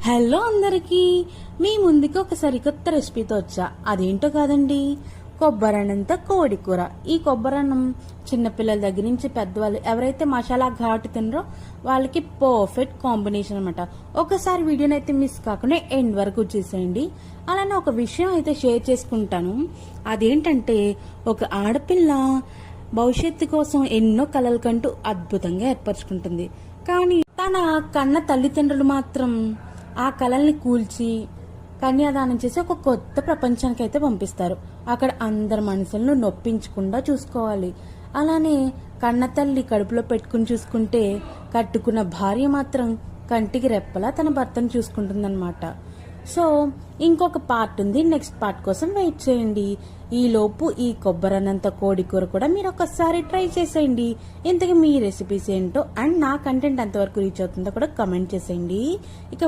Hello అందరికీ, మీ ముందుకి ఒక సరికొత్త రెసిపీతో వచ్చా. అదేంటో కాదండి, కొబ్బరన్నంతో కోడి కూర. ఈ కొబ్బరన్నం చిన్నపిల్లల దగ్గర నుంచి పెద్దవాళ్ళు ఎవరైతే మసాలా ఘాటు తినరో వాళ్ళకి పర్ఫెక్ట్ కాంబినేషన్ అనమాట. ఒకసారి వీడియోని అయితే మిస్ కాకుండా ఎండ్ వరకు చూసేయండి. అలానే ఒక విషయం అయితే షేర్ చేసుకుంటాను. అదేంటంటే, ఒక ఆడపిల్ల భవిష్యత్తు కోసం ఎన్నో కలలు కంటూ అద్భుతంగా ఏర్పరచుకుంటుంది. కానీ తన కన్న తల్లిదండ్రులు మాత్రం ఆ కళల్ని కూల్చి కన్యాదానం చేసి ఒక కొత్త ప్రపంచానికి అయితే పంపిస్తారు. అక్కడ అందరి మనసులను నొప్పించకుండా చూసుకోవాలి. అలానే కన్న తల్లి కడుపులో పెట్టుకుని చూసుకుంటే, కట్టుకున్న భార్య మాత్రం కంటికి రెప్పలా తన భర్తను చూసుకుంటుందన్నమాట. సో ఇంకొక పార్ట్ ఉంది, నెక్స్ట్ పార్ట్ కోసం వెయిట్ చేయండి. ఈలోపు ఈ కొబ్బరన్నంత కోడి కూర కూడా మీరు ఒకసారి ట్రై చేసేయండి. ఇంతకీ మీ రెసిపీస్ ఏంటో అండ్ నా కంటెంట్ ఎంతవరకు రీచ్ అవుతుందో కూడా కమెంట్ చేసేయండి. ఇక